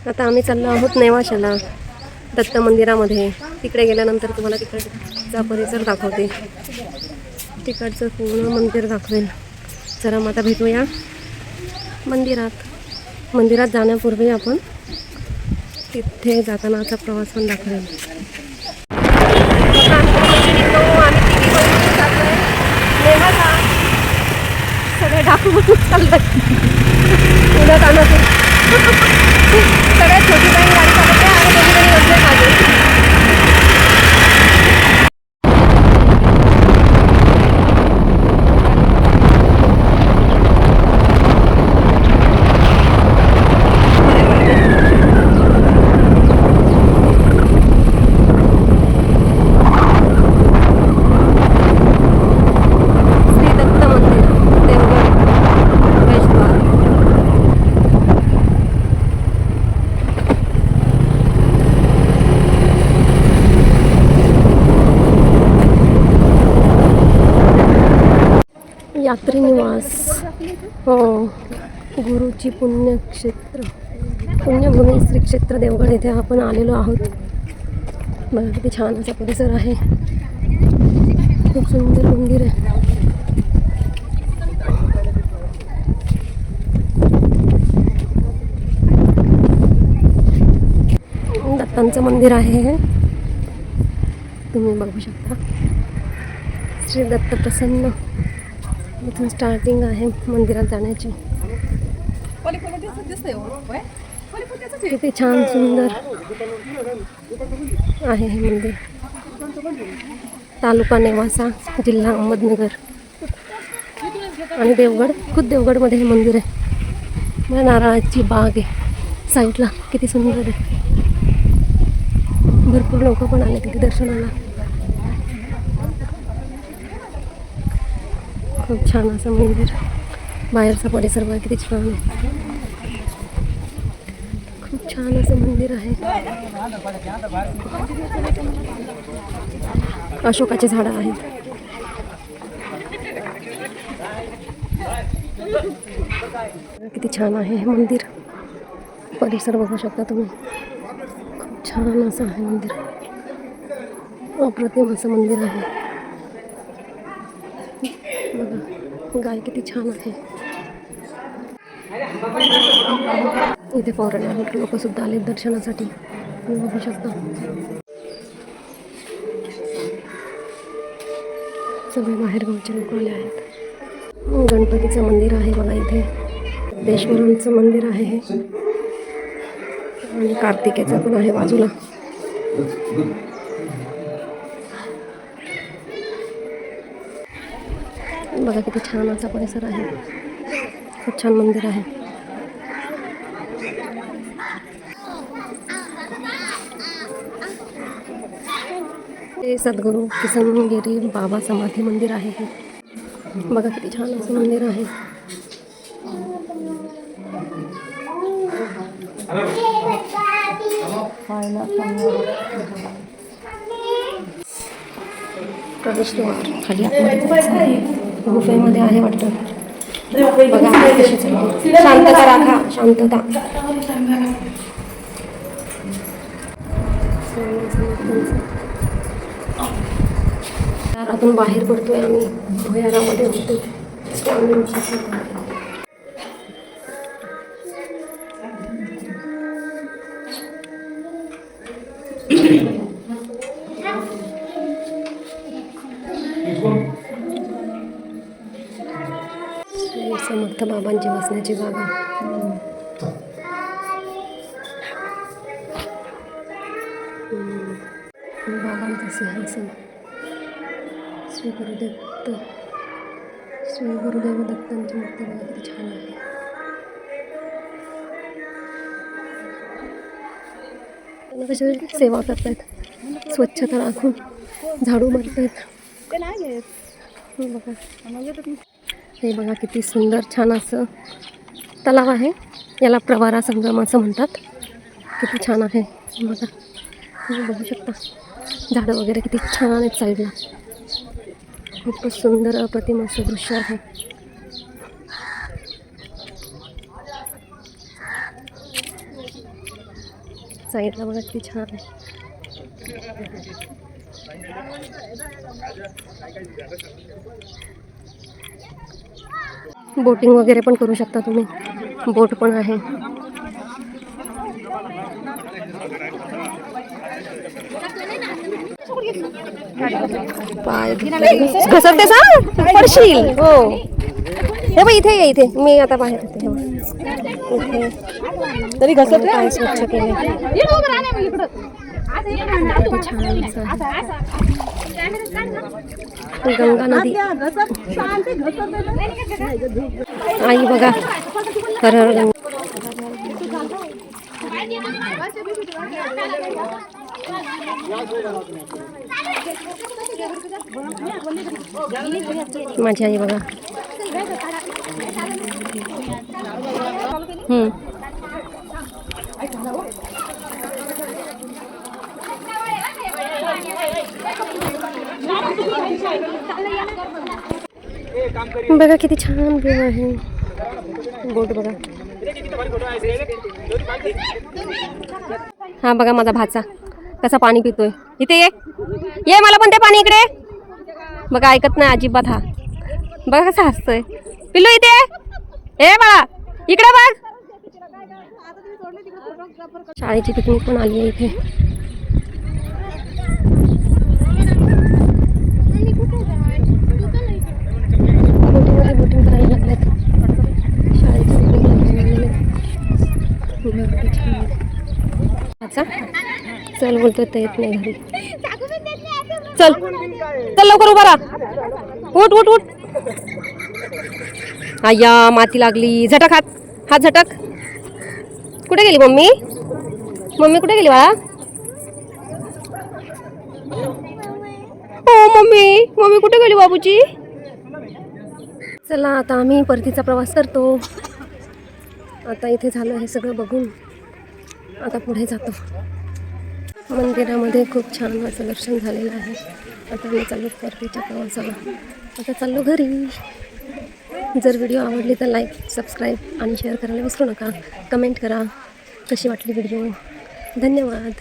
आता आम्ही चाललो आहोत नेवाशाला दत्त मंदिरामध्ये. तिकडे गेल्यानंतर तुम्हाला तिकडचा परिसर दाखवते, तिकडचं पूर्ण मंदिर दाखवेल. चला मग आता भेटूया मंदिरात. मंदिरात जाण्यापूर्वी आपण तिथे जातानाचा प्रवास पण दाखवेल. सगळे ढाकून चालतात उन्हात आणत. सगळ्यात छोटी बहीण गाडी चालवते आणि मोठी बहीण बसते मागे. यात्री निवास, हो, गुरुची पुण्यभूमी श्री क्षेत्र देवगड येथे आपण आलेलो आहोत. बघा किती छान असा परिसर आहे, खूप सुंदर मंदिर आहे. दत्तांचं मंदिर आहे हे, तुम्ही बघू शकता. श्री दत्त प्रसन्न. इथून स्टार्टिंग आहे मंदिरात जाण्याची. किती छान सुंदर आहे हे मंदिर. तालुका नेवासा, जिल्हा अहमदनगर. आणि देवगड, खुद देवगडमध्ये हे मंदिर आहे. नारळाची बाग आहे साईडला, किती सुंदर आहे. भरपूर लोक पण आले तिथे दर्शनाला. खूप छान असं मंदिर. बाहेरचा परिसर बघा किती छान आहे. खूप छान असं मंदिर आहे. अशोकाची झाडं आहेत. किती छान आहे हे मंदिर. परिसर बघू शकता तुम्ही. खूप छान असं आहे मंदिर. अप्रतिम असं मंदिर आहे. बघा गाय किती छान आहे. इथे पौराणिक लोक सुद्धा आले दर्शनासाठी, तुम्ही बघू शकता. सगळे बाहेरगावचे लोक आले आहेत. गणपतीचं मंदिर आहे बघा इथे. देश्वरांचं मंदिर आहे हे, आणि कार्तिकेचं पण आहे बाजूला. बघा किती छान असा परिसर आहे. खूप छान मंदिर आहे. हे सद्गुरू किसनगिरी बाबा समाधी मंदिर आहे हे. बघा किती छान असं मंदिर आहे. प्रवेशद्वार खाली गुफेमध्ये आहे वाटतं. बघा शांतता राखा, शांतता. आतून बाहेर पडतोय आम्ही. भुयारामध्ये होतो. समर्थ बाबांची बसण्याची जागा. बाबांचं सिंहासन. श्री गुरुदेव दत्तांची मूर्ती बघा किती छान आहे. त्यांना कशी सेवा करतायत, स्वच्छता राखून झाडू मारतायत. बघा हे बघा किती सुंदर छान असं तलाव आहे. याला प्रवारा संगम असं म्हणतात. किती छान आहे बघा, तुम्ही बघू शकता. झाडं वगैरे किती छान आहेत साईडला. खूपच सुंदर अप्रतिम असं दृश्य आहे. साईडला बघा किती छान आहे. बोटिंग वगैरे पण करू शकता तुम्ही. बोट पण आहे. पाय घसरते सा पडशील. हो हे बघ इथे ये, इथे मी आता बाहेर येते. इथे तरी घसरते. पाय स्वच्छ केले. गंगा नदी. आई बघा हर हर गंगा. माझी आई बघा. बघा किती छान व्ह्यू आहे. बोट बघा. हा बघा माझा भाचा कसा पाणी पितोय. इथे ये मला पण ते पाणी इकडे. बघा ऐकत नाही अजिबात. हा बघा कसा हसतोय. पिल्लू इथे ए बाळा इकडे बघ. शाळेची पिकनिक पण आली आहे इथे. बोटिंग करायला लागल्यात. शाळेची पिकनिक चल बोलतोय तर येत नाही घरी. चल चल लवकर उभा राहा. उठ उठ उठ. आया माती लागली. झटक हात. हात झटक. कुठे गेली मम्मी? मम्मी कुठे गेली बाळा? हो मम्मी. मम्मी कुठे गेली बाबूची? चला आता आम्ही परतीचा प्रवास करतो. आता इथे झालं हे सगळं बघून आता पुढे जातो. मंदिरामध्ये खूप छान असं दर्शन झालेलं आहे. आता मी चाललो परतीच्या प्रवासाला. आता चाललो घरी. जर व्हिडिओ आवडली तर लाईक, सबस्क्राईब आणि शेअर करायला विसरू नका. कमेंट करा कशी वाटली व्हिडिओ. धन्यवाद.